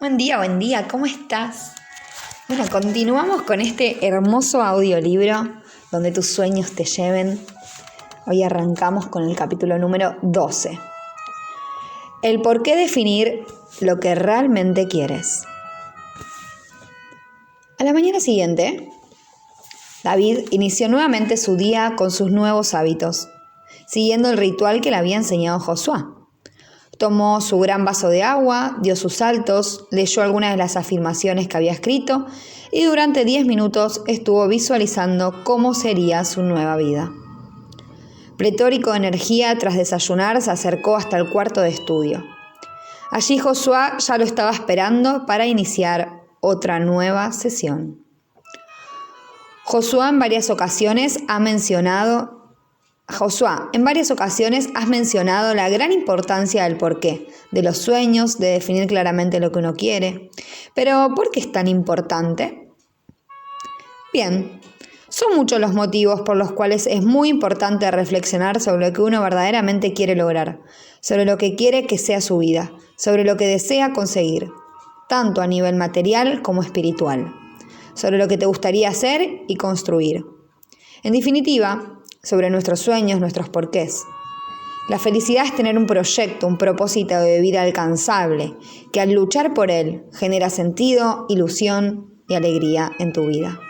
Buen día, ¿cómo estás? Bueno, continuamos con este hermoso audiolibro donde tus sueños te lleven. Hoy arrancamos con el capítulo número 12. El por qué definir lo que realmente quieres. A la mañana siguiente, David inició nuevamente su día con sus nuevos hábitos, siguiendo el ritual que le había enseñado Josué. Tomó su gran vaso de agua, dio sus saltos, leyó algunas de las afirmaciones que había escrito y durante 10 minutos estuvo visualizando cómo sería su nueva vida. Pletórico de energía, tras desayunar, se acercó hasta el cuarto de estudio. Allí Josué ya lo estaba esperando para iniciar otra nueva sesión. Josué en varias ocasiones has mencionado la gran importancia del porqué, de los sueños, de definir claramente lo que uno quiere. Pero, ¿por qué es tan importante? Bien, son muchos los motivos por los cuales es muy importante reflexionar sobre lo que uno verdaderamente quiere lograr, sobre lo que quiere que sea su vida, sobre lo que desea conseguir, tanto a nivel material como espiritual, sobre lo que te gustaría hacer y construir. En definitiva, sobre nuestros sueños, nuestros porqués. La felicidad es tener un proyecto, un propósito de vida alcanzable, que al luchar por él genera sentido, ilusión y alegría en tu vida.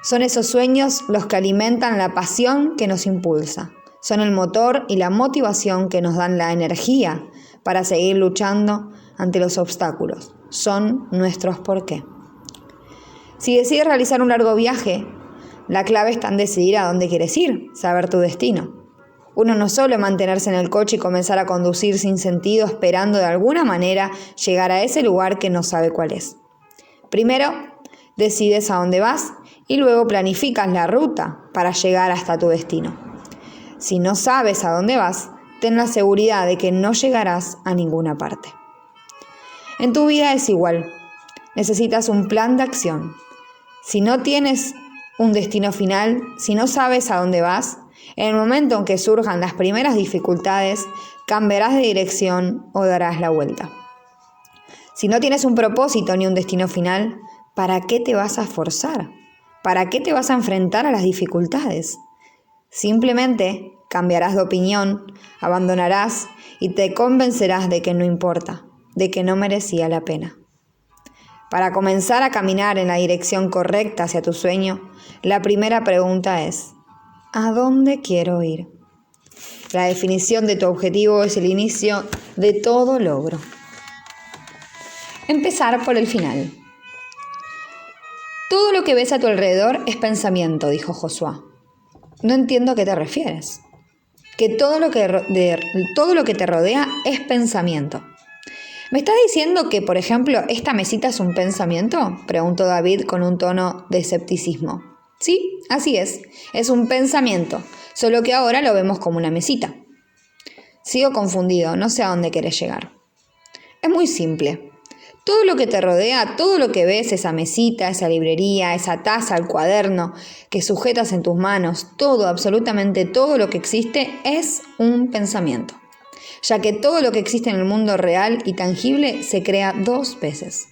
Son esos sueños los que alimentan la pasión que nos impulsa. Son el motor y la motivación que nos dan la energía para seguir luchando ante los obstáculos. Son nuestros porqué. Si decides realizar un largo viaje, la clave está en decidir a dónde quieres ir, saber tu destino. Uno no solo mantenerse en el coche y comenzar a conducir sin sentido, esperando de alguna manera llegar a ese lugar que no sabe cuál es. Primero, decides a dónde vas y luego planificas la ruta para llegar hasta tu destino. Si no sabes a dónde vas, ten la seguridad de que no llegarás a ninguna parte. En tu vida es igual. Necesitas un plan de acción. Si no tienes un destino final, si no sabes a dónde vas, en el momento en que surjan las primeras dificultades, cambiarás de dirección o darás la vuelta. Si no tienes un propósito ni un destino final, ¿para qué te vas a forzar? ¿Para qué te vas a enfrentar a las dificultades? Simplemente cambiarás de opinión, abandonarás y te convencerás de que no importa, de que no merecía la pena. Para comenzar a caminar en la dirección correcta hacia tu sueño, la primera pregunta es: ¿a dónde quiero ir? La definición de tu objetivo es el inicio de todo logro. Empezar por el final. Todo lo que ves a tu alrededor es pensamiento, dijo Josué. No entiendo a qué te refieres. Que todo lo que te rodea es pensamiento. ¿Me estás diciendo que, por ejemplo, esta mesita es un pensamiento?, preguntó David con un tono de escepticismo. Sí, así es un pensamiento, solo que ahora lo vemos como una mesita. Sigo confundido, no sé a dónde querés llegar. Es muy simple. Todo lo que te rodea, todo lo que ves, esa mesita, esa librería, esa taza, el cuaderno que sujetas en tus manos, todo, absolutamente todo lo que existe es un pensamiento, ya que todo lo que existe en el mundo real y tangible se crea 2 veces.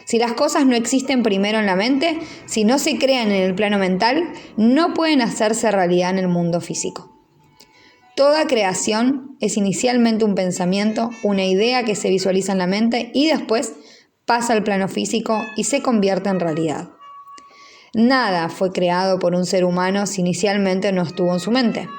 Si las cosas no existen primero en la mente, si no se crean en el plano mental, no pueden hacerse realidad en el mundo físico. Toda creación es inicialmente un pensamiento, una idea que se visualiza en la mente y después pasa al plano físico y se convierte en realidad. Nada fue creado por un ser humano si inicialmente no estuvo en su mente.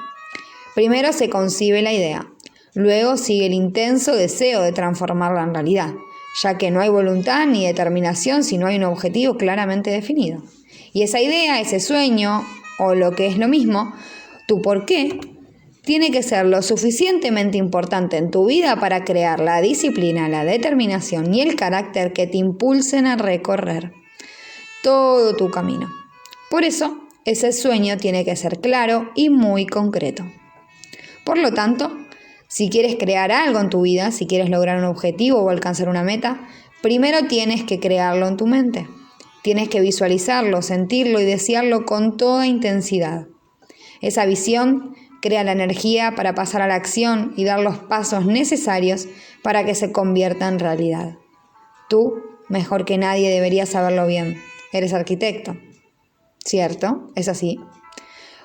Primero se concibe la idea, luego sigue el intenso deseo de transformarla en realidad, ya que no hay voluntad ni determinación si no hay un objetivo claramente definido. Y esa idea, ese sueño, o lo que es lo mismo, tu porqué, tiene que ser lo suficientemente importante en tu vida para crear la disciplina, la determinación y el carácter que te impulsen a recorrer todo tu camino. Por eso, ese sueño tiene que ser claro y muy concreto. Por lo tanto, si quieres crear algo en tu vida, si quieres lograr un objetivo o alcanzar una meta, primero tienes que crearlo en tu mente. Tienes que visualizarlo, sentirlo y desearlo con toda intensidad. Esa visión crea la energía para pasar a la acción y dar los pasos necesarios para que se convierta en realidad. Tú, mejor que nadie, deberías saberlo bien. Eres arquitecto, ¿cierto? Es así.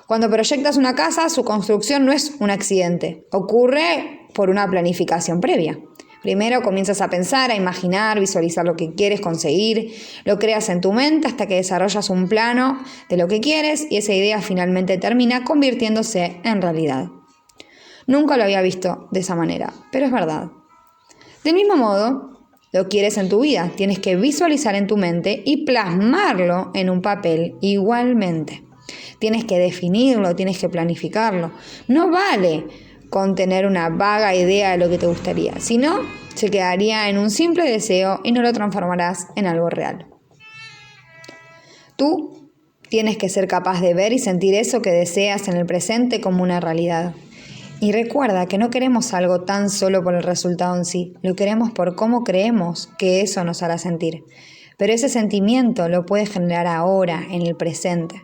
Cuando proyectas una casa, su construcción no es un accidente. Ocurre por una planificación previa. Primero comienzas a pensar, a imaginar, visualizar lo que quieres conseguir, lo creas en tu mente hasta que desarrollas un plano de lo que quieres y esa idea finalmente termina convirtiéndose en realidad. Nunca lo había visto de esa manera, pero es verdad. Del mismo modo, lo quieres en tu vida, tienes que visualizar en tu mente y plasmarlo en un papel igualmente. Tienes que definirlo, tienes que planificarlo. No vale con tener una vaga idea de lo que te gustaría, si no, se quedaría en un simple deseo y no lo transformarás en algo real. Tú tienes que ser capaz de ver y sentir eso que deseas en el presente como una realidad. Y recuerda que no queremos algo tan solo por el resultado en sí, lo queremos por cómo creemos que eso nos hará sentir. Pero ese sentimiento lo puedes generar ahora, en el presente.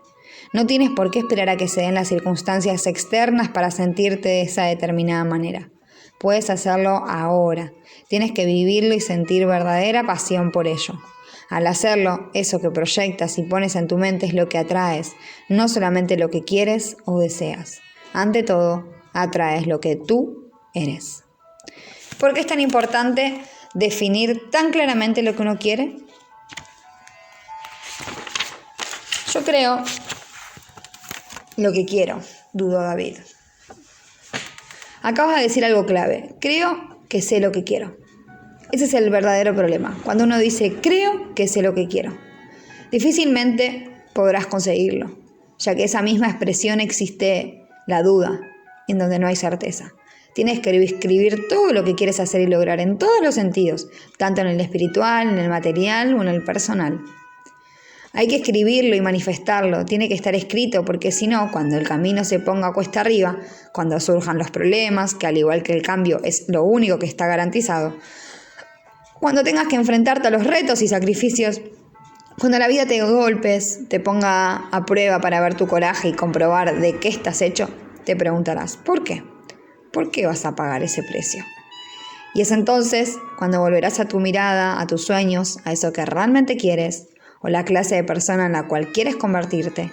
No tienes por qué esperar a que se den las circunstancias externas para sentirte de esa determinada manera. Puedes hacerlo ahora. Tienes que vivirlo y sentir verdadera pasión por ello. Al hacerlo, eso que proyectas y pones en tu mente es lo que atraes, no solamente lo que quieres o deseas. Ante todo, atraes lo que tú eres. ¿Por qué es tan importante definir tan claramente lo que uno quiere? Yo creo lo que quiero, dudó David. Acabas de decir algo clave. Creo que sé lo que quiero. Ese es el verdadero problema. Cuando uno dice, creo que sé lo que quiero. Difícilmente podrás conseguirlo, ya que esa misma expresión existe la duda, en donde no hay certeza. Tienes que escribir todo lo que quieres hacer y lograr en todos los sentidos, tanto en el espiritual, en el material o en el personal. Hay que escribirlo y manifestarlo, tiene que estar escrito porque si no, cuando el camino se ponga cuesta arriba, cuando surjan los problemas, que al igual que el cambio es lo único que está garantizado, cuando tengas que enfrentarte a los retos y sacrificios, cuando la vida te dé golpes, te ponga a prueba para ver tu coraje y comprobar de qué estás hecho, te preguntarás, ¿por qué? ¿Por qué vas a pagar ese precio? Y es entonces cuando volverás a tu mirada, a tus sueños, a eso que realmente quieres, o la clase de persona en la cual quieres convertirte.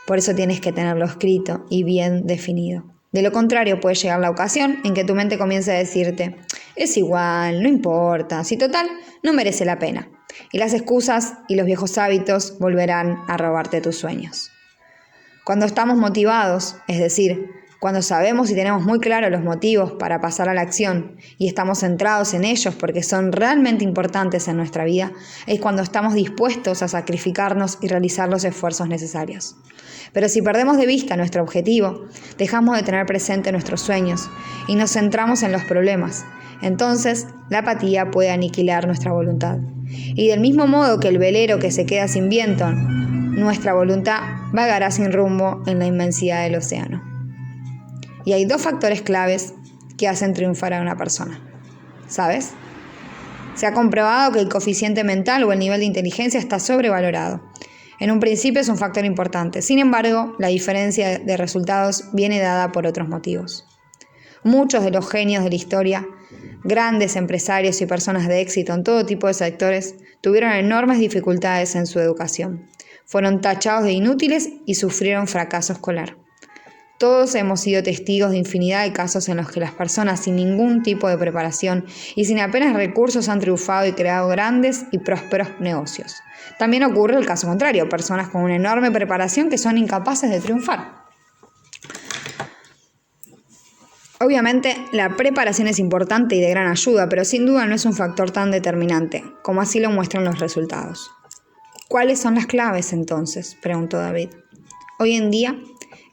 Por eso tienes que tenerlo escrito y bien definido. De lo contrario, puede llegar la ocasión en que tu mente comience a decirte, es igual, no importa, si total, no merece la pena. Y las excusas y los viejos hábitos volverán a robarte tus sueños. Cuando estamos motivados, es decir, cuando sabemos y tenemos muy claros los motivos para pasar a la acción y estamos centrados en ellos porque son realmente importantes en nuestra vida, es cuando estamos dispuestos a sacrificarnos y realizar los esfuerzos necesarios. Pero si perdemos de vista nuestro objetivo, dejamos de tener presente nuestros sueños y nos centramos en los problemas, entonces la apatía puede aniquilar nuestra voluntad. Y del mismo modo que el velero que se queda sin viento, nuestra voluntad vagará sin rumbo en la inmensidad del océano. Y hay dos factores claves que hacen triunfar a una persona. ¿Sabes? Se ha comprobado que el coeficiente mental o el nivel de inteligencia está sobrevalorado. En un principio es un factor importante. Sin embargo, la diferencia de resultados viene dada por otros motivos. Muchos de los genios de la historia, grandes empresarios y personas de éxito en todo tipo de sectores, tuvieron enormes dificultades en su educación. Fueron tachados de inútiles y sufrieron fracaso escolar. Todos hemos sido testigos de infinidad de casos en los que las personas sin ningún tipo de preparación y sin apenas recursos han triunfado y creado grandes y prósperos negocios. También ocurre el caso contrario, personas con una enorme preparación que son incapaces de triunfar. Obviamente, la preparación es importante y de gran ayuda, pero sin duda no es un factor tan determinante, como así lo muestran los resultados. ¿Cuáles son las claves entonces?, preguntó David. Hoy en día,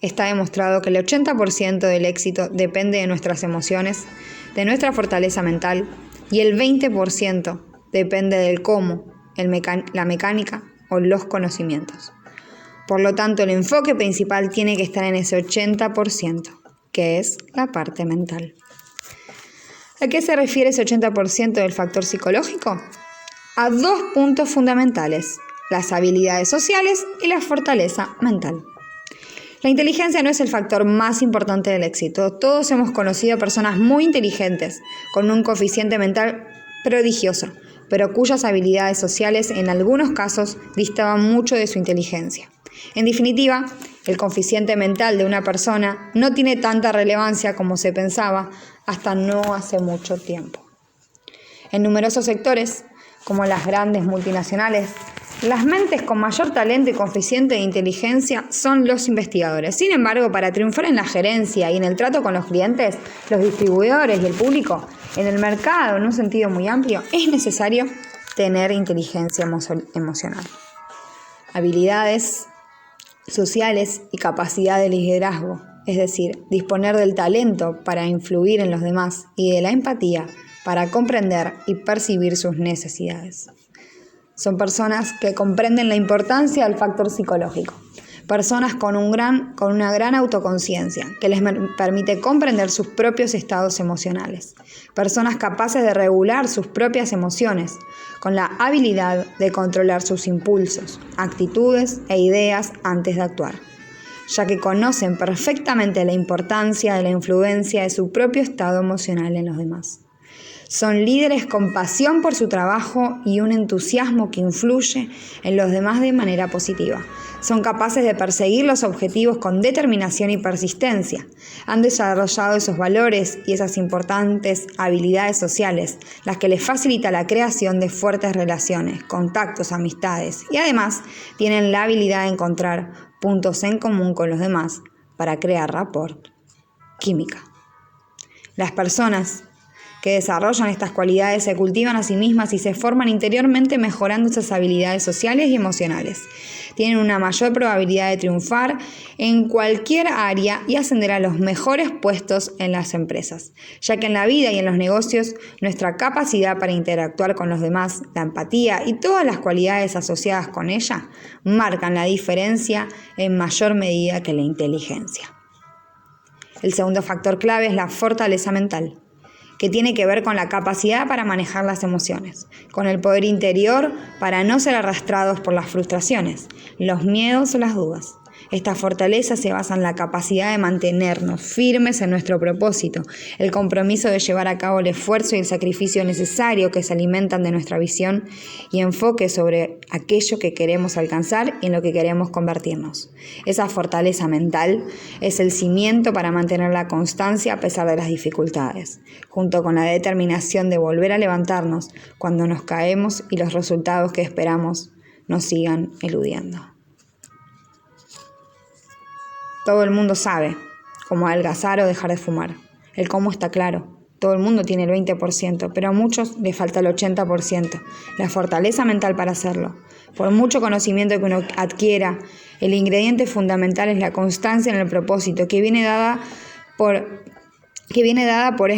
está demostrado que el 80% del éxito depende de nuestras emociones, de nuestra fortaleza mental, y el 20% depende del cómo, la mecánica o los conocimientos. Por lo tanto, el enfoque principal tiene que estar en ese 80%, que es la parte mental. ¿A qué se refiere ese 80% del factor psicológico? A dos puntos fundamentales, las habilidades sociales y la fortaleza mental. La inteligencia no es el factor más importante del éxito. Todos hemos conocido personas muy inteligentes, con un coeficiente mental prodigioso, pero cuyas habilidades sociales en algunos casos distaban mucho de su inteligencia. En definitiva, el coeficiente mental de una persona no tiene tanta relevancia como se pensaba hasta no hace mucho tiempo. En numerosos sectores, como las grandes multinacionales, las mentes con mayor talento y coeficiente de inteligencia son los investigadores. Sin embargo, para triunfar en la gerencia y en el trato con los clientes, los distribuidores y el público, en el mercado en un sentido muy amplio, es necesario tener inteligencia emocional, habilidades sociales y capacidad de liderazgo, es decir, disponer del talento para influir en los demás y de la empatía para comprender y percibir sus necesidades. Son personas que comprenden la importancia del factor psicológico, personas con una gran autoconciencia que les permite comprender sus propios estados emocionales, personas capaces de regular sus propias emociones, con la habilidad de controlar sus impulsos, actitudes e ideas antes de actuar, ya que conocen perfectamente la importancia de la influencia de su propio estado emocional en los demás. Son líderes con pasión por su trabajo y un entusiasmo que influye en los demás de manera positiva. Son capaces de perseguir los objetivos con determinación y persistencia. Han desarrollado esos valores y esas importantes habilidades sociales, las que les facilita la creación de fuertes relaciones, contactos, amistades, y además tienen la habilidad de encontrar puntos en común con los demás para crear rapport, química. Las personas que desarrollan estas cualidades se cultivan a sí mismas y se forman interiormente mejorando esas habilidades sociales y emocionales. Tienen una mayor probabilidad de triunfar en cualquier área y ascender a los mejores puestos en las empresas, ya que en la vida y en los negocios nuestra capacidad para interactuar con los demás, la empatía y todas las cualidades asociadas con ella marcan la diferencia en mayor medida que la inteligencia. El segundo factor clave es la fortaleza mental, que tiene que ver con la capacidad para manejar las emociones, con el poder interior para no ser arrastrados por las frustraciones, los miedos o las dudas. Esta fortaleza se basa en la capacidad de mantenernos firmes en nuestro propósito, el compromiso de llevar a cabo el esfuerzo y el sacrificio necesario que se alimentan de nuestra visión y enfoque sobre aquello que queremos alcanzar y en lo que queremos convertirnos. Esa fortaleza mental es el cimiento para mantener la constancia a pesar de las dificultades, junto con la determinación de volver a levantarnos cuando nos caemos y los resultados que esperamos nos sigan eludiendo. Todo el mundo sabe cómo adelgazar o dejar de fumar. El cómo está claro. Todo el mundo tiene el 20%, pero a muchos les falta el 80%. La fortaleza mental para hacerlo. Por mucho conocimiento que uno adquiera, el ingrediente fundamental es la constancia en el propósito, que viene dada por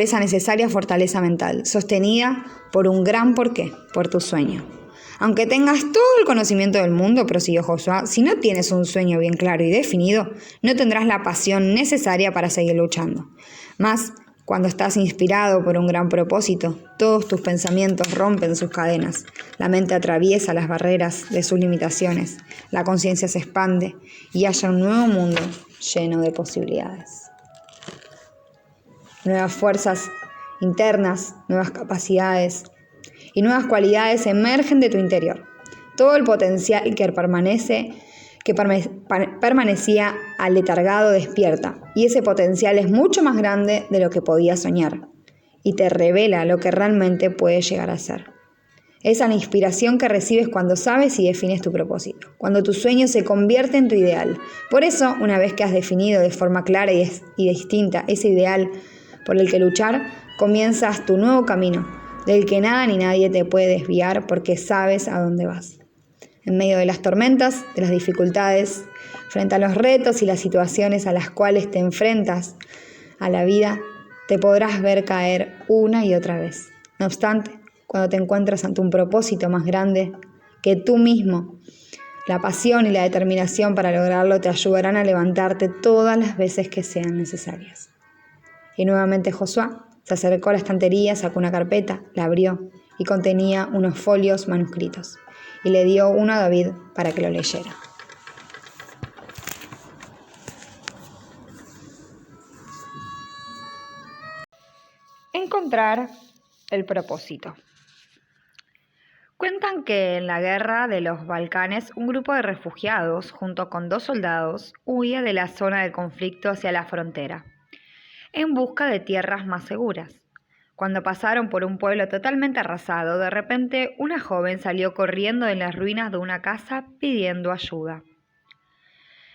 esa necesaria fortaleza mental, sostenida por un gran porqué, por tu sueño. Aunque tengas todo el conocimiento del mundo, prosiguió Josué, si no tienes un sueño bien claro y definido, no tendrás la pasión necesaria para seguir luchando. Mas, cuando estás inspirado por un gran propósito, todos tus pensamientos rompen sus cadenas, la mente atraviesa las barreras de sus limitaciones, la conciencia se expande y haya un nuevo mundo lleno de posibilidades. Nuevas fuerzas internas, nuevas capacidades y nuevas cualidades emergen de tu interior. Todo el potencial que permanecía aletargado despierta, y ese potencial es mucho más grande de lo que podías soñar, y te revela lo que realmente puedes llegar a ser. Esa es la inspiración que recibes cuando sabes y defines tu propósito, cuando tu sueño se convierte en tu ideal. Por eso, una vez que has definido de forma clara y distinta ese ideal por el que luchar, comienzas tu nuevo camino, del que nada ni nadie te puede desviar porque sabes a dónde vas. En medio de las tormentas, de las dificultades, frente a los retos y las situaciones a las cuales te enfrentas a la vida, te podrás ver caer una y otra vez. No obstante, cuando te encuentras ante un propósito más grande que tú mismo, la pasión y la determinación para lograrlo te ayudarán a levantarte todas las veces que sean necesarias. Y nuevamente Josué se acercó a la estantería, sacó una carpeta, la abrió y contenía unos folios manuscritos, y le dio uno a David para que lo leyera. Encontrar el propósito. Cuentan que en la guerra de los Balcanes un grupo de refugiados, junto con 2 soldados, huía de la zona del conflicto hacia la frontera, en busca de tierras más seguras. Cuando pasaron por un pueblo totalmente arrasado, de repente una joven salió corriendo en las ruinas de una casa pidiendo ayuda.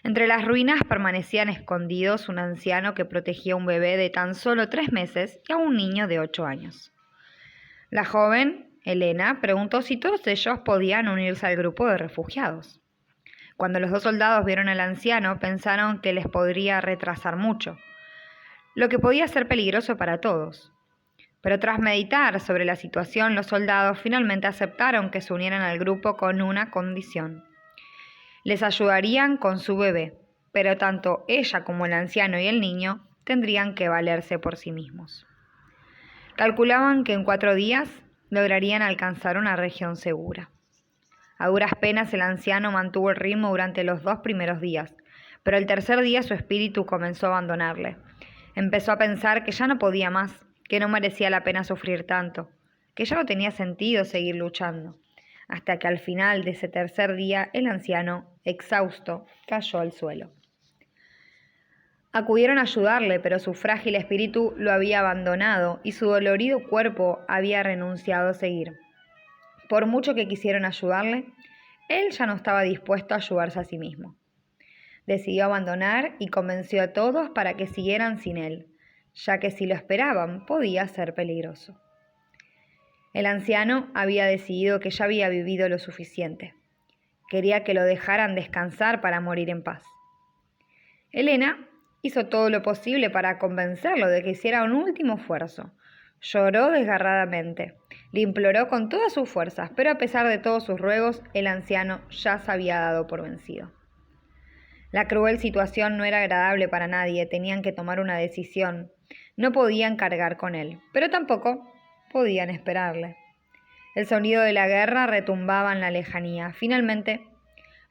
Entre las ruinas permanecían escondidos un anciano que protegía a un bebé de tan solo 3 meses y a un niño de 8 años. La joven, Elena, preguntó si todos ellos podían unirse al grupo de refugiados. Cuando los 2 soldados vieron al anciano, pensaron que les podría retrasar mucho, lo que podía ser peligroso para todos. Pero tras meditar sobre la situación, los soldados finalmente aceptaron que se unieran al grupo con una condición. Les ayudarían con su bebé, pero tanto ella como el anciano y el niño tendrían que valerse por sí mismos. Calculaban que en 4 días lograrían alcanzar una región segura. A duras penas el anciano mantuvo el ritmo durante los 2 primeros días, pero el tercer día su espíritu comenzó a abandonarle. Empezó a pensar que ya no podía más, que no merecía la pena sufrir tanto, que ya no tenía sentido seguir luchando, hasta que al final de ese tercer día el anciano, exhausto, cayó al suelo. Acudieron a ayudarle, pero su frágil espíritu lo había abandonado y su dolorido cuerpo había renunciado a seguir. Por mucho que quisieron ayudarle, él ya no estaba dispuesto a ayudarse a sí mismo. Decidió abandonar y convenció a todos para que siguieran sin él, ya que si lo esperaban podía ser peligroso. El anciano había decidido que ya había vivido lo suficiente. Quería que lo dejaran descansar para morir en paz. Elena hizo todo lo posible para convencerlo de que hiciera un último esfuerzo. Lloró desgarradamente, le imploró con todas sus fuerzas, pero a pesar de todos sus ruegos, el anciano ya se había dado por vencido. La cruel situación no era agradable para nadie, tenían que tomar una decisión. No podían cargar con él, pero tampoco podían esperarle. El sonido de la guerra retumbaba en la lejanía. Finalmente,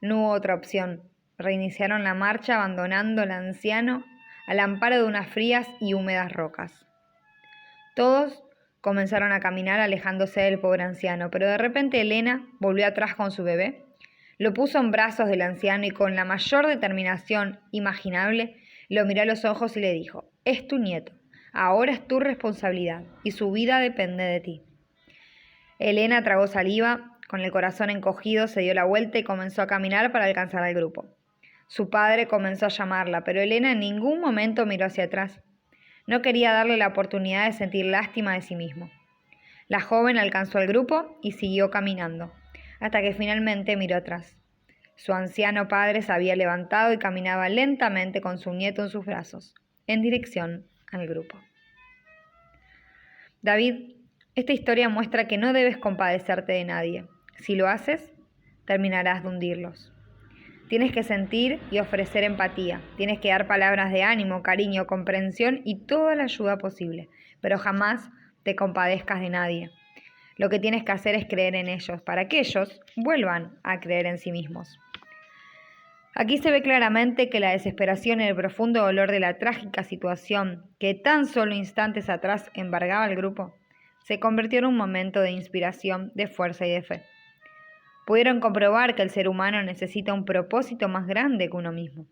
no hubo otra opción. Reiniciaron la marcha abandonando al anciano al amparo de unas frías y húmedas rocas. Todos comenzaron a caminar alejándose del pobre anciano, pero de repente Elena volvió atrás con su bebé, lo puso en brazos del anciano y con la mayor determinación imaginable lo miró a los ojos y le dijo: «Es tu nieto, ahora es tu responsabilidad y su vida depende de ti». Elena tragó saliva, con el corazón encogido se dio la vuelta y comenzó a caminar para alcanzar al grupo. Su padre comenzó a llamarla, pero Elena en ningún momento miró hacia atrás. No quería darle la oportunidad de sentir lástima de sí mismo. La joven alcanzó al grupo y siguió caminando, hasta que finalmente miró atrás. Su anciano padre se había levantado y caminaba lentamente con su nieto en sus brazos, en dirección al grupo. David, esta historia muestra que no debes compadecerte de nadie. Si lo haces, terminarás de hundirlos. Tienes que sentir y ofrecer empatía. Tienes que dar palabras de ánimo, cariño, comprensión y toda la ayuda posible. Pero jamás te compadezcas de nadie. Lo que tienes que hacer es creer en ellos, para que ellos vuelvan a creer en sí mismos. Aquí se ve claramente que la desesperación y el profundo dolor de la trágica situación que tan solo instantes atrás embargaba al grupo, se convirtió en un momento de inspiración, de fuerza y de fe. Pudieron comprobar que el ser humano necesita un propósito más grande que uno mismo,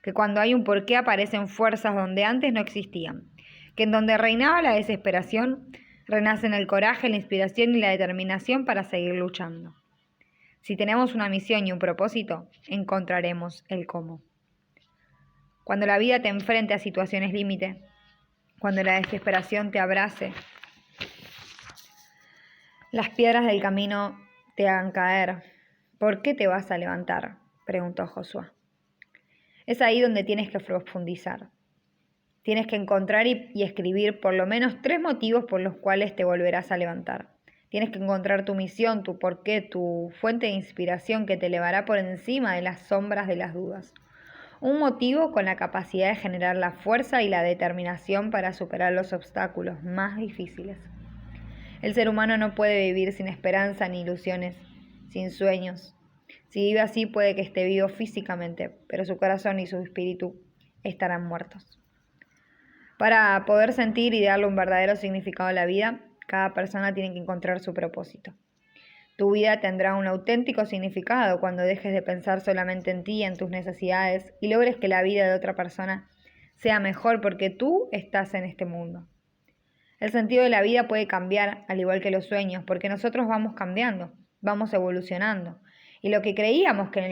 que cuando hay un porqué aparecen fuerzas donde antes no existían, que en donde reinaba la desesperación, renacen el coraje, la inspiración y la determinación para seguir luchando. Si tenemos una misión y un propósito, encontraremos el cómo. Cuando la vida te enfrente a situaciones límite, cuando la desesperación te abrace, las piedras del camino te hagan caer, ¿por qué te vas a levantar?, preguntó Josué. Es ahí donde tienes que profundizar. Tienes que encontrar y escribir por lo menos 3 motivos por los cuales te volverás a levantar. Tienes que encontrar tu misión, tu porqué, tu fuente de inspiración que te elevará por encima de las sombras de las dudas. Un motivo con la capacidad de generar la fuerza y la determinación para superar los obstáculos más difíciles. El ser humano no puede vivir sin esperanza ni ilusiones, sin sueños. Si vive así puede que esté vivo físicamente, pero su corazón y su espíritu estarán muertos. Para poder sentir y darle un verdadero significado a la vida, cada persona tiene que encontrar su propósito. Tu vida tendrá un auténtico significado cuando dejes de pensar solamente en ti y en tus necesidades y logres que la vida de otra persona sea mejor porque tú estás en este mundo. El sentido de la vida puede cambiar, al igual que los sueños, porque nosotros vamos cambiando, vamos evolucionando. Y lo que creíamos que en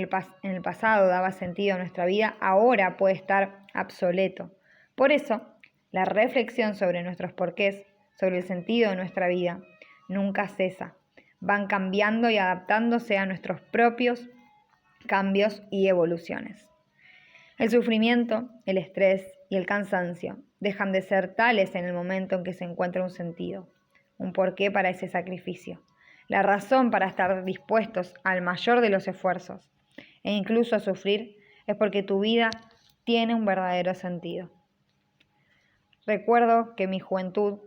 el pasado daba sentido a nuestra vida, ahora puede estar obsoleto. Por eso, la reflexión sobre nuestros porqués, sobre el sentido de nuestra vida, nunca cesa. Van cambiando y adaptándose a nuestros propios cambios y evoluciones. El sufrimiento, el estrés y el cansancio dejan de ser tales en el momento en que se encuentra un sentido, un porqué para ese sacrificio, la razón para estar dispuestos al mayor de los esfuerzos e incluso a sufrir es porque tu vida tiene un verdadero sentido. Recuerdo que en mi juventud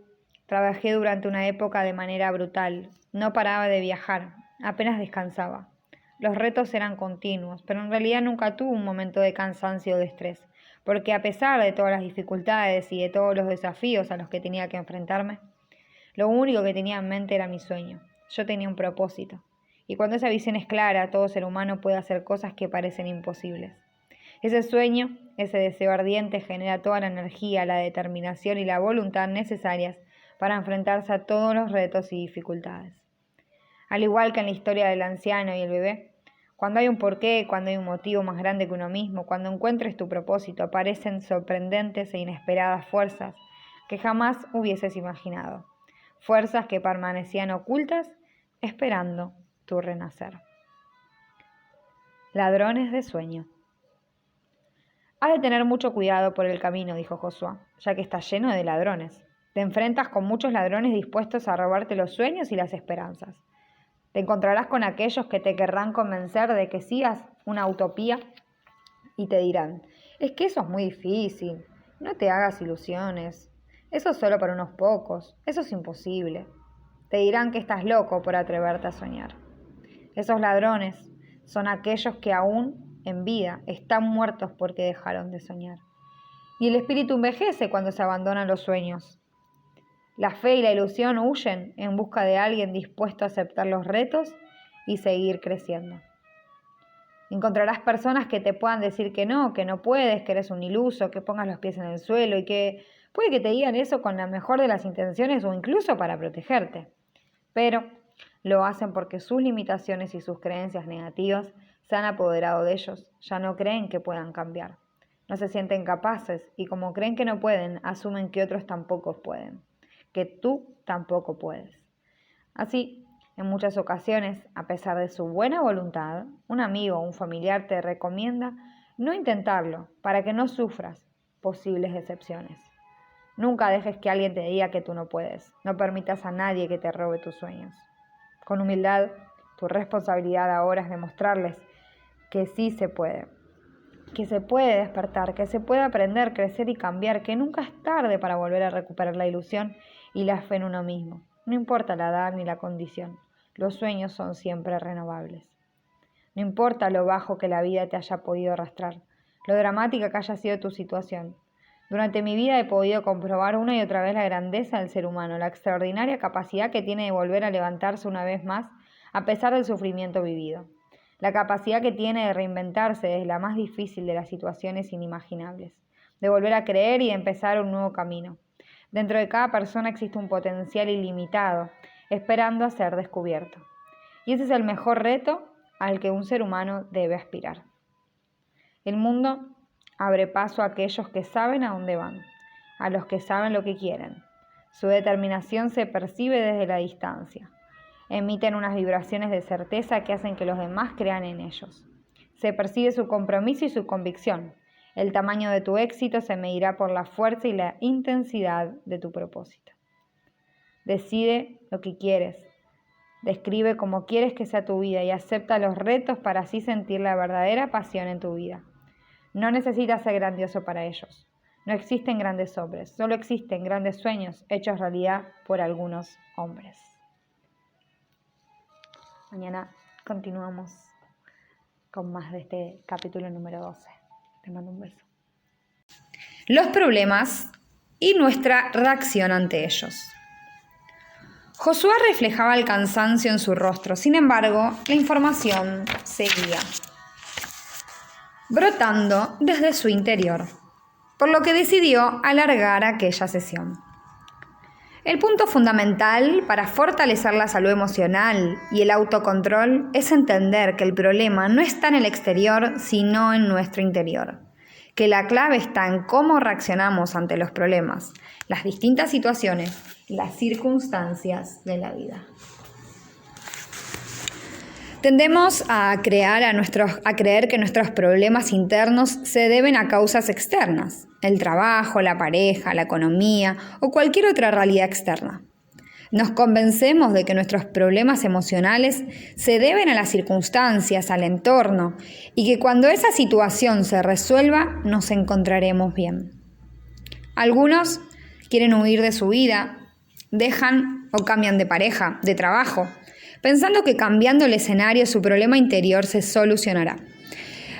trabajé durante una época de manera brutal, no paraba de viajar, apenas descansaba. Los retos eran continuos, pero en realidad nunca tuve un momento de cansancio o de estrés, porque a pesar de todas las dificultades y de todos los desafíos a los que tenía que enfrentarme, lo único que tenía en mente era mi sueño. Yo tenía un propósito, y cuando esa visión es clara, todo ser humano puede hacer cosas que parecen imposibles. Ese sueño, ese deseo ardiente genera toda la energía, la determinación y la voluntad necesarias para enfrentarse a todos los retos y dificultades. Al igual que en la historia del anciano y el bebé, cuando hay un porqué, cuando hay un motivo más grande que uno mismo, cuando encuentres tu propósito, aparecen sorprendentes e inesperadas fuerzas que jamás hubieses imaginado. Fuerzas que permanecían ocultas, esperando tu renacer. Ladrones de sueño. Has de tener mucho cuidado por el camino, dijo Josué, ya que está lleno de ladrones. Te enfrentas con muchos ladrones dispuestos a robarte los sueños y las esperanzas. Te encontrarás con aquellos que te querrán convencer de que sigas una utopía y te dirán, es que eso es muy difícil, no te hagas ilusiones, eso es solo para unos pocos, eso es imposible. Te dirán que estás loco por atreverte a soñar. Esos ladrones son aquellos que aún en vida están muertos porque dejaron de soñar. Y el espíritu envejece cuando se abandonan los sueños. La fe y la ilusión huyen en busca de alguien dispuesto a aceptar los retos y seguir creciendo. Encontrarás personas que te puedan decir que no puedes, que eres un iluso, que pongas los pies en el suelo y que puede que te digan eso con la mejor de las intenciones o incluso para protegerte. Pero lo hacen porque sus limitaciones y sus creencias negativas se han apoderado de ellos, ya no creen que puedan cambiar. No se sienten capaces y como creen que no pueden, asumen que otros tampoco pueden, que tú tampoco puedes. Así, en muchas ocasiones, a pesar de su buena voluntad, un amigo o un familiar te recomienda no intentarlo para que no sufras posibles decepciones. Nunca dejes que alguien te diga que tú no puedes. No permitas a nadie que te robe tus sueños. Con humildad, tu responsabilidad ahora es demostrarles que sí se puede despertar, que se puede aprender, crecer y cambiar, que nunca es tarde para volver a recuperar la ilusión y la fe en uno mismo. No importa la edad ni la condición, los sueños son siempre renovables. No importa lo bajo que la vida te haya podido arrastrar, lo dramática que haya sido tu situación. Durante mi vida he podido comprobar una y otra vez la grandeza del ser humano, la extraordinaria capacidad que tiene de volver a levantarse una vez más a pesar del sufrimiento vivido. La capacidad que tiene de reinventarse desde la más difícil de las situaciones inimaginables, de volver a creer y de empezar un nuevo camino. Dentro de cada persona existe un potencial ilimitado, esperando a ser descubierto. Y ese es el mejor reto al que un ser humano debe aspirar. El mundo abre paso a aquellos que saben a dónde van, a los que saben lo que quieren. Su determinación se percibe desde la distancia. Emiten unas vibraciones de certeza que hacen que los demás crean en ellos. Se percibe su compromiso y su convicción. El tamaño de tu éxito se medirá por la fuerza y la intensidad de tu propósito. Decide lo que quieres. Describe cómo quieres que sea tu vida y acepta los retos para así sentir la verdadera pasión en tu vida. No necesitas ser grandioso para ellos. No existen grandes hombres, solo existen grandes sueños hechos realidad por algunos hombres. Mañana continuamos con más de este capítulo número 12. Te mando un beso. Los problemas y nuestra reacción ante ellos. Josué reflejaba el cansancio en su rostro, sin embargo, la información seguía brotando desde su interior, por lo que decidió alargar aquella sesión. El punto fundamental para fortalecer la salud emocional y el autocontrol es entender que el problema no está en el exterior, sino en nuestro interior, que la clave está en cómo reaccionamos ante los problemas, las distintas situaciones y las circunstancias de la vida. Tendemos a creer que nuestros problemas internos se deben a causas externas, el trabajo, la pareja, la economía o cualquier otra realidad externa. Nos convencemos de que nuestros problemas emocionales se deben a las circunstancias, al entorno, y que cuando esa situación se resuelva nos encontraremos bien. Algunos quieren huir de su vida, dejan o cambian de pareja, de trabajo, pensando que cambiando el escenario su problema interior se solucionará.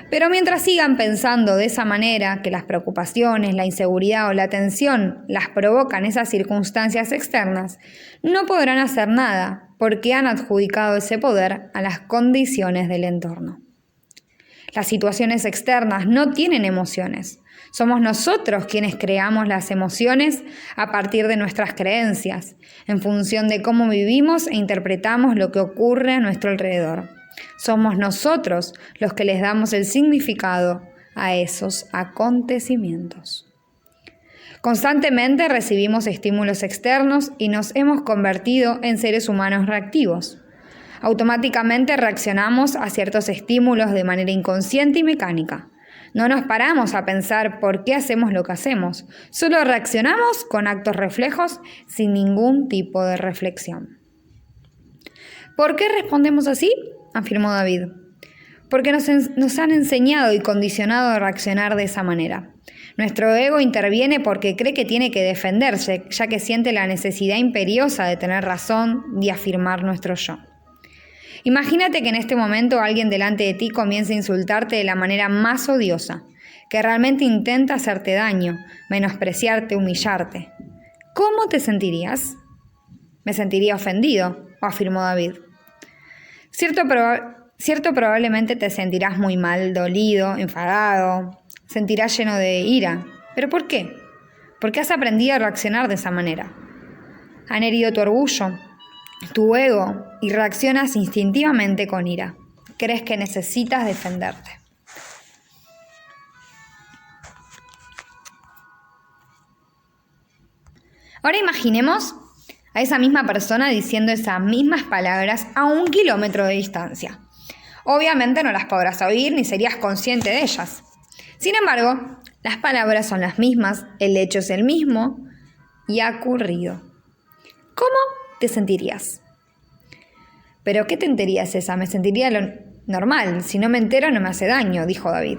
Pero mientras sigan pensando de esa manera, que las preocupaciones, la inseguridad o la tensión las provocan esas circunstancias externas, no podrán hacer nada porque han adjudicado ese poder a las condiciones del entorno. Las situaciones externas no tienen emociones. Somos nosotros quienes creamos las emociones a partir de nuestras creencias, en función de cómo vivimos e interpretamos lo que ocurre a nuestro alrededor. Somos nosotros los que les damos el significado a esos acontecimientos. Constantemente recibimos estímulos externos y nos hemos convertido en seres humanos reactivos. Automáticamente reaccionamos a ciertos estímulos de manera inconsciente y mecánica. No nos paramos a pensar por qué hacemos lo que hacemos, solo reaccionamos con actos reflejos sin ningún tipo de reflexión. ¿Por qué respondemos así?, afirmó David. Porque nos han enseñado y condicionado a reaccionar de esa manera. Nuestro ego interviene porque cree que tiene que defenderse, ya que siente la necesidad imperiosa de tener razón y afirmar nuestro yo. Imagínate que en este momento alguien delante de ti comienza a insultarte de la manera más odiosa, que realmente intenta hacerte daño, menospreciarte, humillarte. ¿Cómo te sentirías? Me sentiría ofendido, afirmó David. Cierto, probablemente te sentirás muy mal, dolido, enfadado, sentirás lleno de ira. ¿Pero por qué? Porque has aprendido a reaccionar de esa manera. Han herido tu orgullo, tu ego, y reaccionas instintivamente con ira. Crees que necesitas defenderte. Ahora imaginemos a esa misma persona diciendo esas mismas palabras a 1 kilómetro de distancia. Obviamente no las podrás oír ni serías consciente de ellas. Sin embargo, las palabras son las mismas, el hecho es el mismo y ha ocurrido. ¿Cómo te sentirías? ¿Pero qué tontería es esa? Me sentiría lo normal. Si no me entero no me hace daño, dijo David.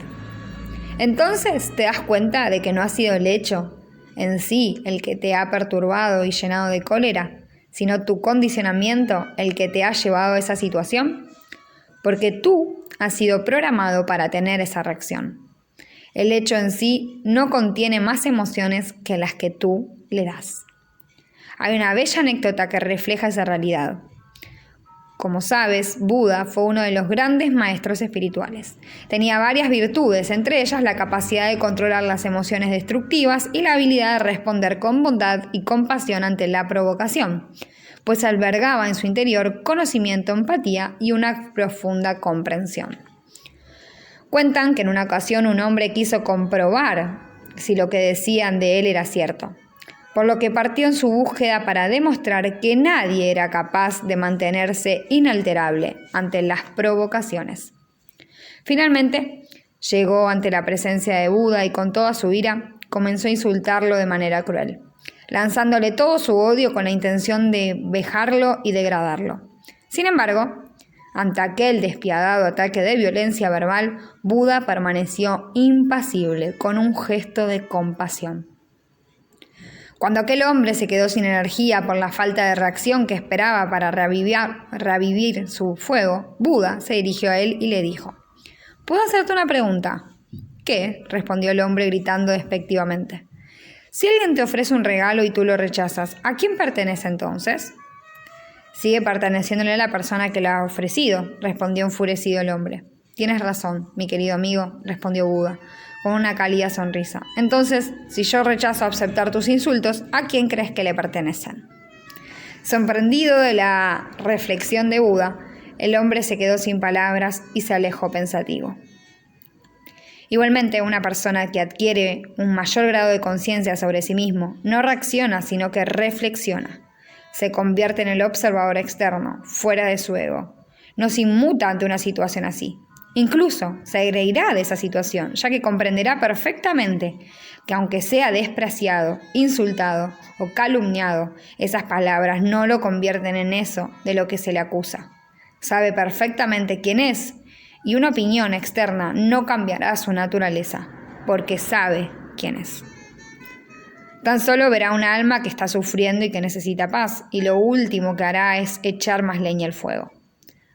Entonces te das cuenta de que no ha sido el hecho en sí el que te ha perturbado y llenado de cólera, sino tu condicionamiento el que te ha llevado a esa situación, porque tú has sido programado para tener esa reacción. El hecho en sí no contiene más emociones que las que tú le das. Hay una bella anécdota que refleja esa realidad. Como sabes, Buda fue uno de los grandes maestros espirituales. Tenía varias virtudes, entre ellas la capacidad de controlar las emociones destructivas y la habilidad de responder con bondad y compasión ante la provocación, pues albergaba en su interior conocimiento, empatía y una profunda comprensión. Cuentan que en una ocasión un hombre quiso comprobar si lo que decían de él era cierto, por lo que partió en su búsqueda para demostrar que nadie era capaz de mantenerse inalterable ante las provocaciones. Finalmente, llegó ante la presencia de Buda y con toda su ira comenzó a insultarlo de manera cruel, lanzándole todo su odio con la intención de vejarlo y degradarlo. Sin embargo, ante aquel despiadado ataque de violencia verbal, Buda permaneció impasible con un gesto de compasión. Cuando aquel hombre se quedó sin energía por la falta de reacción que esperaba para revivir su fuego, Buda se dirigió a él y le dijo: ¿Puedo hacerte una pregunta? ¿Qué?, respondió el hombre gritando despectivamente. Si alguien te ofrece un regalo y tú lo rechazas, ¿a quién pertenece entonces? Sigue perteneciéndole a la persona que lo ha ofrecido, respondió enfurecido el hombre. Tienes razón, mi querido amigo, respondió Buda, con una cálida sonrisa. Entonces, si yo rechazo aceptar tus insultos, ¿a quién crees que le pertenecen? Sorprendido de la reflexión de Buda, el hombre se quedó sin palabras y se alejó pensativo. Igualmente, una persona que adquiere un mayor grado de conciencia sobre sí mismo no reacciona, sino que reflexiona. Se convierte en el observador externo, fuera de su ego. No se inmuta ante una situación así. Incluso se reirá de esa situación, ya que comprenderá perfectamente que aunque sea despreciado, insultado o calumniado, esas palabras no lo convierten en eso de lo que se le acusa. Sabe perfectamente quién es, y una opinión externa no cambiará su naturaleza, porque sabe quién es. Tan solo verá un alma que está sufriendo y que necesita paz, y lo último que hará es echar más leña al fuego.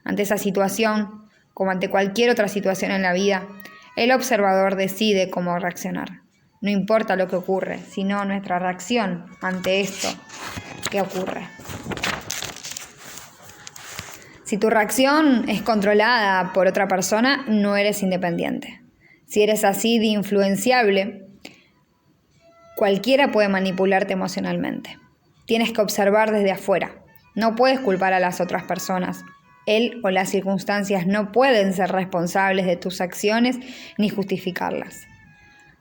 Ante esa situación, como ante cualquier otra situación en la vida, el observador decide cómo reaccionar. No importa lo que ocurre, sino nuestra reacción ante esto que ocurre. Si tu reacción es controlada por otra persona, no eres independiente. Si eres así de influenciable, cualquiera puede manipularte emocionalmente. Tienes que observar desde afuera. No puedes culpar a las otras personas. Él o las circunstancias no pueden ser responsables de tus acciones ni justificarlas.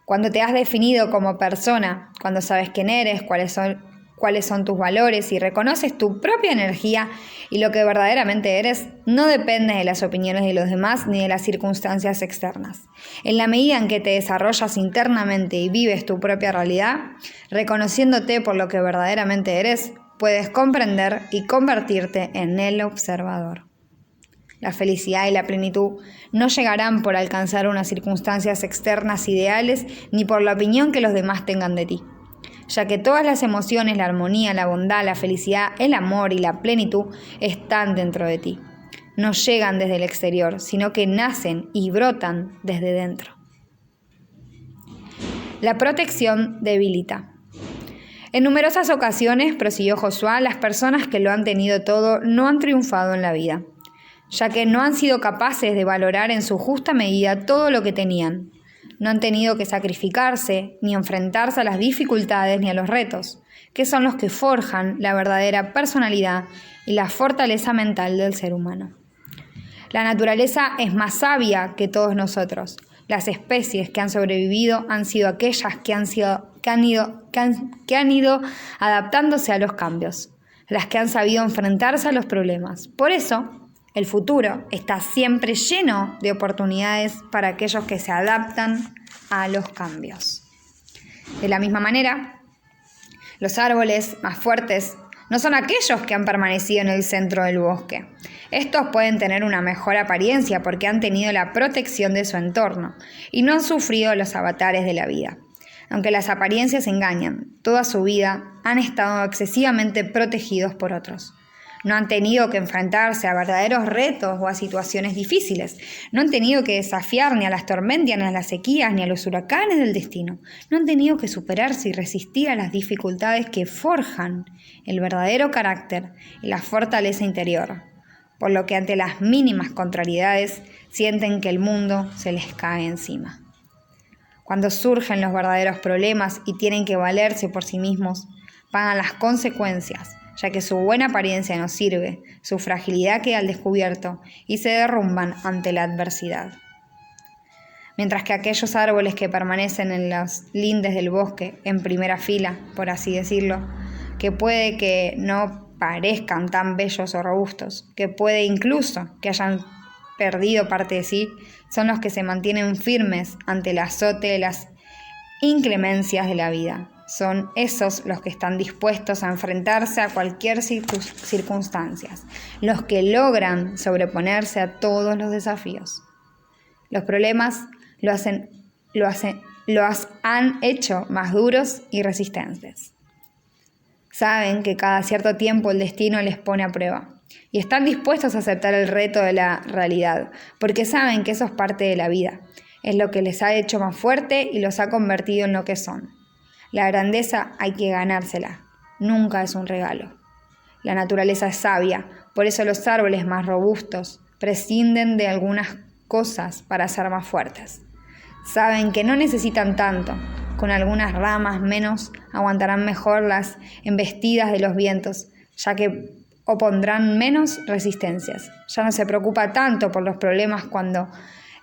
Cuando te has definido como persona, cuando sabes quién eres, cuáles son tus valores y reconoces tu propia energía y lo que verdaderamente eres, no depende de las opiniones de los demás ni de las circunstancias externas. En la medida en que te desarrollas internamente y vives tu propia realidad, reconociéndote por lo que verdaderamente eres, puedes comprender y convertirte en el observador. La felicidad y la plenitud no llegarán por alcanzar unas circunstancias externas ideales ni por la opinión que los demás tengan de ti, ya que todas las emociones, la armonía, la bondad, la felicidad, el amor y la plenitud están dentro de ti. No llegan desde el exterior, sino que nacen y brotan desde dentro. La protección debilita. En numerosas ocasiones, prosiguió Josué, las personas que lo han tenido todo no han triunfado en la vida, ya que no han sido capaces de valorar en su justa medida todo lo que tenían. No han tenido que sacrificarse, ni enfrentarse a las dificultades ni a los retos, que son los que forjan la verdadera personalidad y la fortaleza mental del ser humano. La naturaleza es más sabia que todos nosotros. Las especies que han sobrevivido han sido aquellas que han ido adaptándose a los cambios, las que han sabido enfrentarse a los problemas. Por eso, el futuro está siempre lleno de oportunidades para aquellos que se adaptan a los cambios. De la misma manera, los árboles más fuertes no son aquellos que han permanecido en el centro del bosque. Estos pueden tener una mejor apariencia porque han tenido la protección de su entorno y no han sufrido los avatares de la vida. Aunque las apariencias engañan, toda su vida han estado excesivamente protegidos por otros. No han tenido que enfrentarse a verdaderos retos o a situaciones difíciles. No han tenido que desafiar ni a las tormentas, ni a las sequías, ni a los huracanes del destino. No han tenido que superarse y resistir a las dificultades que forjan el verdadero carácter y la fortaleza interior. Por lo que ante las mínimas contrariedades sienten que el mundo se les cae encima. Cuando surgen los verdaderos problemas y tienen que valerse por sí mismos, pagan las consecuencias, ya que su buena apariencia no sirve, su fragilidad queda al descubierto y se derrumban ante la adversidad. Mientras que aquellos árboles que permanecen en los lindes del bosque, en primera fila, por así decirlo, que puede que no parezcan tan bellos o robustos, que puede incluso que hayan perdido parte de sí, son los que se mantienen firmes ante el azote de las inclemencias de la vida. Son esos los que están dispuestos a enfrentarse a cualquier circunstancia, los que logran sobreponerse a todos los desafíos. Los problemas los han hecho más duros y resistentes. Saben que cada cierto tiempo el destino les pone a prueba y están dispuestos a aceptar el reto de la realidad, porque saben que eso es parte de la vida. Es lo que les ha hecho más fuerte y los ha convertido en lo que son. La grandeza hay que ganársela, nunca es un regalo. La naturaleza es sabia, Por eso los árboles más robustos prescinden de algunas cosas para ser más fuertes. Saben que no necesitan tanto. Con algunas ramas menos aguantarán mejor las embestidas de los vientos, ya que opondrán menos resistencias. Ya no se preocupa tanto por los problemas cuando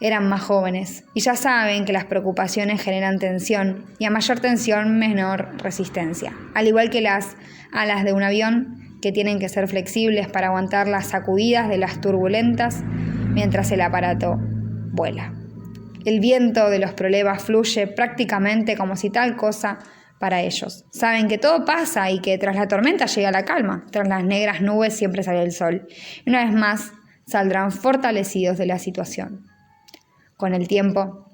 eran más jóvenes. Y ya saben que las preocupaciones generan tensión, y a mayor tensión, menor resistencia. Al igual que las alas de un avión, que tienen que ser flexibles para aguantar las sacudidas de las turbulentas mientras el aparato vuela. El viento de los problemas fluye prácticamente como si tal cosa para ellos. Saben que todo pasa y que tras la tormenta llega la calma, tras las negras nubes siempre sale el sol. Y una vez más saldrán fortalecidos de la situación. Con el tiempo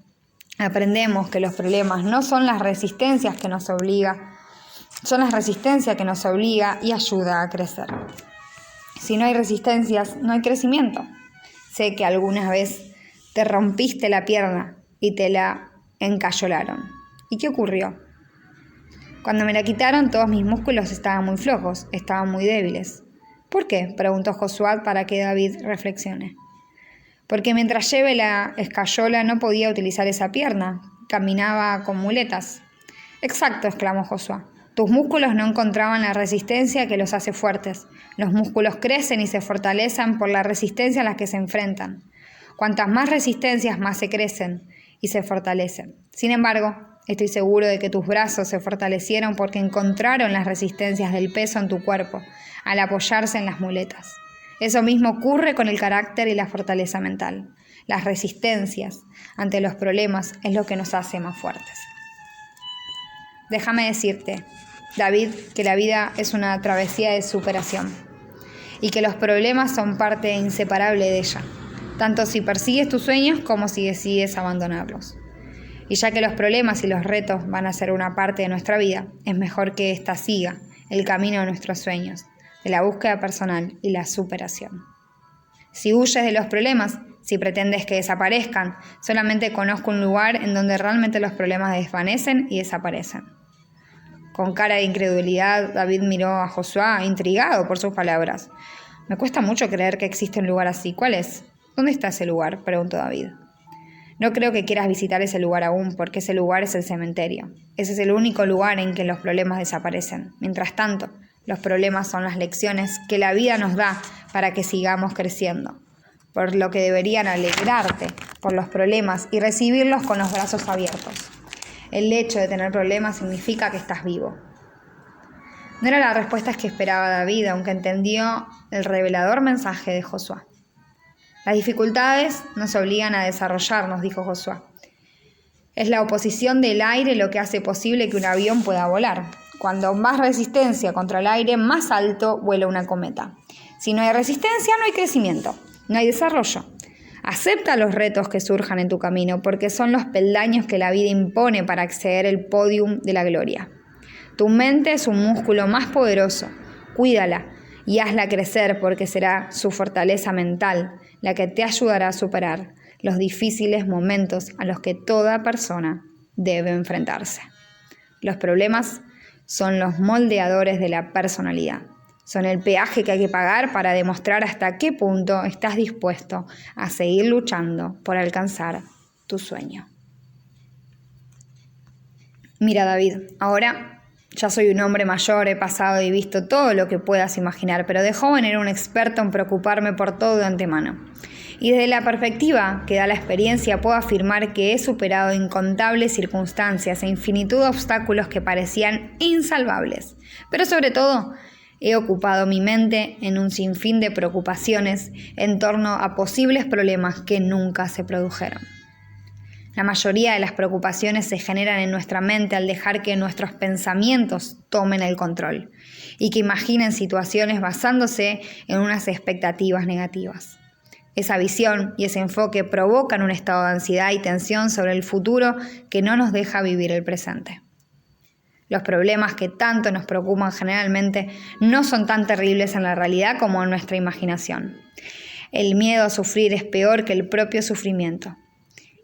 aprendemos que los problemas no son las resistencias que nos obliga, son las resistencias que nos obliga y ayuda a crecer. Si no hay resistencias, no hay crecimiento. Sé que alguna vez te rompiste la pierna y te la encayolaron. ¿Y qué ocurrió? Cuando me la quitaron, todos mis músculos estaban muy flojos, estaban muy débiles. ¿Por qué?, preguntó Josué para que David reflexione. Porque mientras lleve la escayola no podía utilizar esa pierna, caminaba con muletas. Exacto, exclamó Josué. Tus músculos no encontraban la resistencia que los hace fuertes. Los músculos crecen y se fortalecen por la resistencia a la que se enfrentan. Cuantas más resistencias, más se crecen y se fortalecen. Sin embargo, estoy seguro de que tus brazos se fortalecieron porque encontraron las resistencias del peso en tu cuerpo al apoyarse en las muletas. Eso mismo ocurre con el carácter y la fortaleza mental. Las resistencias ante los problemas es lo que nos hace más fuertes. Déjame decirte, David, que la vida es una travesía de superación y que los problemas son parte inseparable de ella, tanto si persigues tus sueños como si decides abandonarlos. Y ya que los problemas y los retos van a ser una parte de nuestra vida, es mejor que ésta siga el camino de nuestros sueños, de la búsqueda personal y la superación. Si huyes de los problemas, si pretendes que desaparezcan, solamente conozco un lugar en donde realmente los problemas desvanecen y desaparecen. Con cara de incredulidad, David miró a Josué, intrigado por sus palabras. Me cuesta mucho creer que existe un lugar así. ¿Cuál es? ¿Dónde está ese lugar?, preguntó David. No creo que quieras visitar ese lugar aún, porque ese lugar es el cementerio. Ese es el único lugar en que los problemas desaparecen. Mientras tanto, los problemas son las lecciones que la vida nos da para que sigamos creciendo, por lo que deberían alegrarte por los problemas y recibirlos con los brazos abiertos. El hecho de tener problemas significa que estás vivo. No era la respuesta que esperaba David, aunque entendió el revelador mensaje de Josué. Las dificultades nos obligan a desarrollarnos, dijo Josué. Es la oposición del aire lo que hace posible que un avión pueda volar. Cuando más resistencia contra el aire, más alto vuela una cometa. Si no hay resistencia, no hay crecimiento, no hay desarrollo. Acepta los retos que surjan en tu camino, porque son los peldaños que la vida impone para acceder al podium de la gloria. Tu mente es un músculo más poderoso. Cuídala y hazla crecer, porque será su fortaleza mental la que te ayudará a superar los difíciles momentos a los que toda persona debe enfrentarse. Los problemas son los moldeadores de la personalidad. Son el peaje que hay que pagar para demostrar hasta qué punto estás dispuesto a seguir luchando por alcanzar tu sueño. Mira, David, ahora ya soy un hombre mayor, he pasado y visto todo lo que puedas imaginar, pero de joven era un experto en preocuparme por todo de antemano. Y desde la perspectiva que da la experiencia puedo afirmar que he superado incontables circunstancias e infinitud de obstáculos que parecían insalvables. Pero sobre todo, he ocupado mi mente en un sinfín de preocupaciones en torno a posibles problemas que nunca se produjeron. La mayoría de las preocupaciones se generan en nuestra mente al dejar que nuestros pensamientos tomen el control y que imaginen situaciones basándose en unas expectativas negativas. Esa visión y ese enfoque provocan un estado de ansiedad y tensión sobre el futuro que no nos deja vivir el presente. Los problemas que tanto nos preocupan generalmente no son tan terribles en la realidad como en nuestra imaginación. El miedo a sufrir es peor que el propio sufrimiento.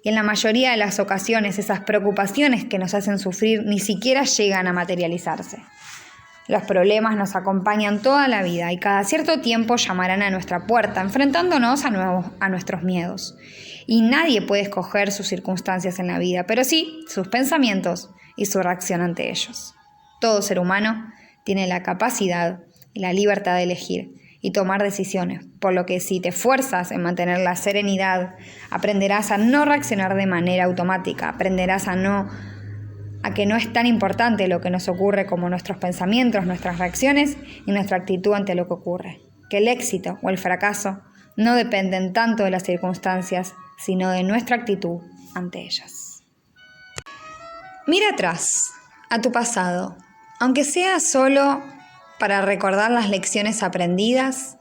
Y en la mayoría de las ocasiones esas preocupaciones que nos hacen sufrir ni siquiera llegan a materializarse. Los problemas nos acompañan toda la vida y cada cierto tiempo llamarán a nuestra puerta, enfrentándonos a nuestros miedos. Y nadie puede escoger sus circunstancias en la vida, pero sí sus pensamientos y su reacción ante ellos. Todo ser humano tiene la capacidad y la libertad de elegir y tomar decisiones, por lo que si te esfuerzas en mantener la serenidad, aprenderás a no reaccionar de manera automática, aprenderás a que no es tan importante lo que nos ocurre como nuestros pensamientos, nuestras reacciones y nuestra actitud ante lo que ocurre. Que el éxito o el fracaso no dependen tanto de las circunstancias, sino de nuestra actitud ante ellas. Mira atrás, a tu pasado, aunque sea solo para recordar las lecciones aprendidas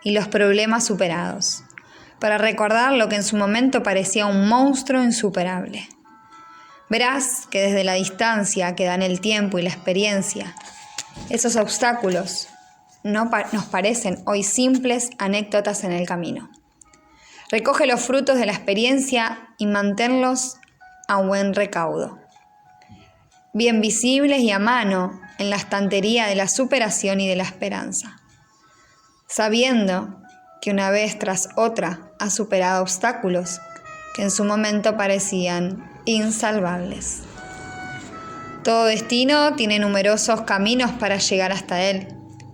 y los problemas superados, para recordar lo que en su momento parecía un monstruo insuperable. Verás que desde la distancia que dan el tiempo y la experiencia, esos obstáculos nos parecen hoy simples anécdotas en el camino. Recoge los frutos de la experiencia y manténlos a buen recaudo, bien visibles y a mano en la estantería de la superación y de la esperanza, sabiendo que una vez tras otra has superado obstáculos que en su momento parecían insalvables. Todo destino tiene numerosos caminos para llegar hasta él.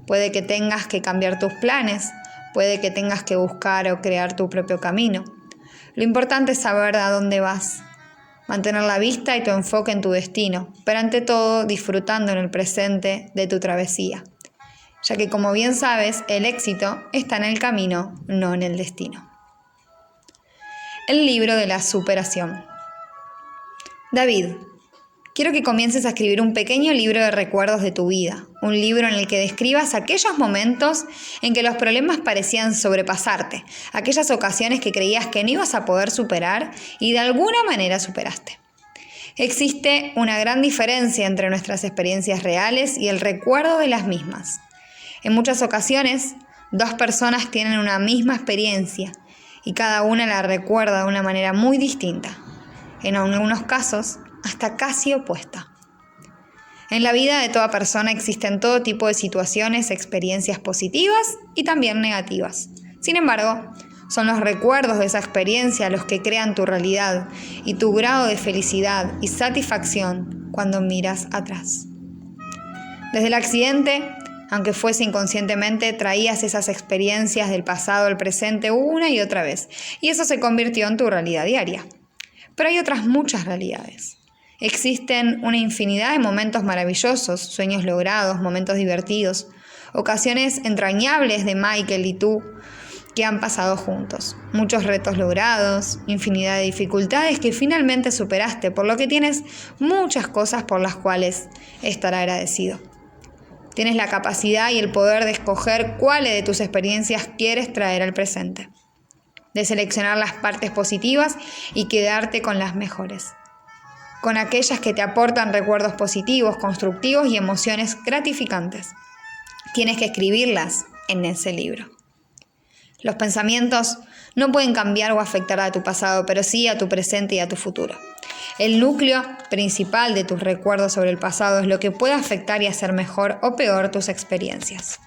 Puede que tengas que cambiar tus planes, puede que tengas que buscar o crear tu propio camino. Lo importante es saber a dónde vas, mantener la vista y tu enfoque en tu destino, pero ante todo disfrutando en el presente de tu travesía, ya que como bien sabes, el éxito está en el camino, no en el destino. El libro de la superación. David, quiero que comiences a escribir un pequeño libro de recuerdos de tu vida, un libro en el que describas aquellos momentos en que los problemas parecían sobrepasarte, aquellas ocasiones que creías que no ibas a poder superar y de alguna manera superaste. Existe una gran diferencia entre nuestras experiencias reales y el recuerdo de las mismas. En muchas ocasiones, dos personas tienen una misma experiencia y cada una la recuerda de una manera muy distinta. En algunos casos, hasta casi opuesta. En la vida de toda persona existen todo tipo de situaciones, experiencias positivas y también negativas. Sin embargo, son los recuerdos de esa experiencia los que crean tu realidad y tu grado de felicidad y satisfacción cuando miras atrás. Desde el accidente, aunque fuese inconscientemente, traías esas experiencias del pasado al presente una y otra vez, y eso se convirtió en tu realidad diaria. Pero hay otras muchas realidades. Existen una infinidad de momentos maravillosos, sueños logrados, momentos divertidos, ocasiones entrañables de Michael y tú que han pasado juntos, muchos retos logrados, infinidad de dificultades que finalmente superaste, por lo que tienes muchas cosas por las cuales estar agradecido. Tienes la capacidad y el poder de escoger cuáles de tus experiencias quieres traer al presente, de seleccionar las partes positivas y quedarte con las mejores, con aquellas que te aportan recuerdos positivos, constructivos y emociones gratificantes. Tienes que escribirlas en ese libro. Los pensamientos no pueden cambiar o afectar a tu pasado, pero sí a tu presente y a tu futuro. El núcleo principal de tus recuerdos sobre el pasado es lo que puede afectar y hacer mejor o peor tus experiencias.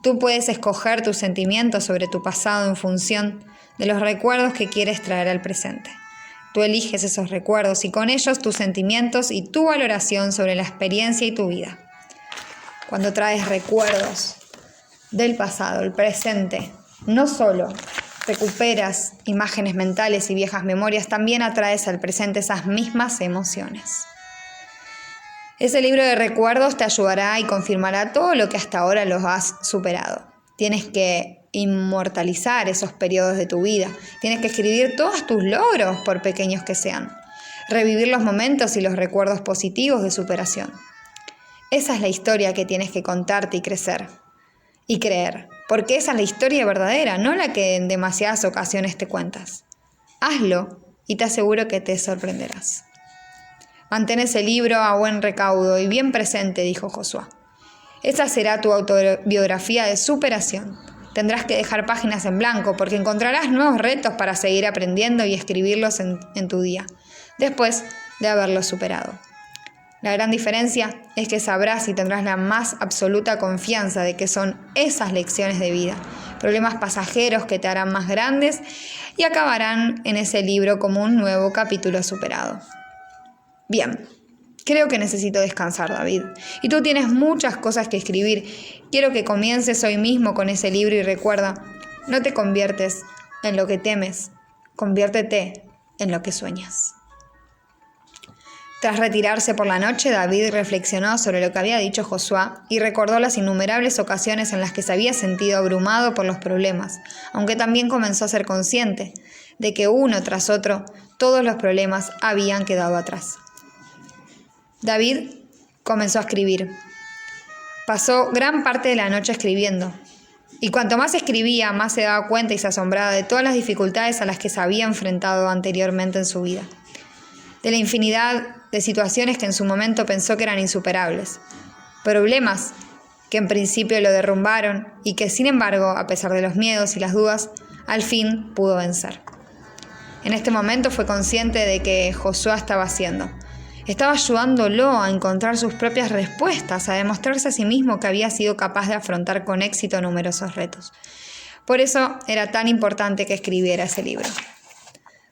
Tú puedes escoger tus sentimientos sobre tu pasado en función de los recuerdos que quieres traer al presente. Tú eliges esos recuerdos y con ellos tus sentimientos y tu valoración sobre la experiencia y tu vida. Cuando traes recuerdos del pasado, el presente, no solo recuperas imágenes mentales y viejas memorias, también atraes al presente esas mismas emociones. Ese libro de recuerdos te ayudará y confirmará todo lo que hasta ahora los has superado. Tienes que inmortalizar esos periodos de tu vida. Tienes que escribir todos tus logros, por pequeños que sean. Revivir los momentos y los recuerdos positivos de superación. Esa es la historia que tienes que contarte y crecer. Y creer. Porque esa es la historia verdadera, no la que en demasiadas ocasiones te cuentas. Hazlo y te aseguro que te sorprenderás. Mantén ese libro a buen recaudo y bien presente, dijo Josué. Esa será tu autobiografía de superación. Tendrás que dejar páginas en blanco porque encontrarás nuevos retos para seguir aprendiendo y escribirlos en tu día, después de haberlos superado. La gran diferencia es que sabrás y tendrás la más absoluta confianza de que son esas lecciones de vida, problemas pasajeros que te harán más grandes y acabarán en ese libro como un nuevo capítulo superado. Bien, creo que necesito descansar, David, y tú tienes muchas cosas que escribir. Quiero que comiences hoy mismo con ese libro y recuerda, no te conviertes en lo que temes, conviértete en lo que sueñas. Tras retirarse por la noche, David reflexionó sobre lo que había dicho Josué y recordó las innumerables ocasiones en las que se había sentido abrumado por los problemas, aunque también comenzó a ser consciente de que uno tras otro todos los problemas habían quedado atrás. David comenzó a escribir. Pasó gran parte de la noche escribiendo, y cuanto más escribía, más se daba cuenta y se asombraba de todas las dificultades a las que se había enfrentado anteriormente en su vida, de la infinidad de situaciones que en su momento pensó que eran insuperables, problemas que en principio lo derrumbaron y que, sin embargo, a pesar de los miedos y las dudas, al fin pudo vencer. En este momento fue consciente de que Josué estaba haciendo. Estaba ayudándolo a encontrar sus propias respuestas, a demostrarse a sí mismo que había sido capaz de afrontar con éxito numerosos retos. Por eso era tan importante que escribiera ese libro.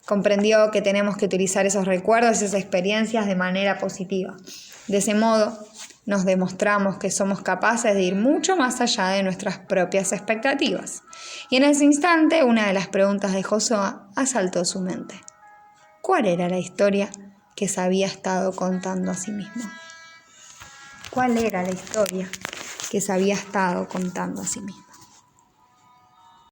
Comprendió que tenemos que utilizar esos recuerdos y esas experiencias de manera positiva. De ese modo, nos demostramos que somos capaces de ir mucho más allá de nuestras propias expectativas. Y en ese instante, una de las preguntas de Josué asaltó su mente. ¿Cuál era la historia que se había estado contando a sí mismo? ¿Cuál era la historia que se había estado contando a sí mismo?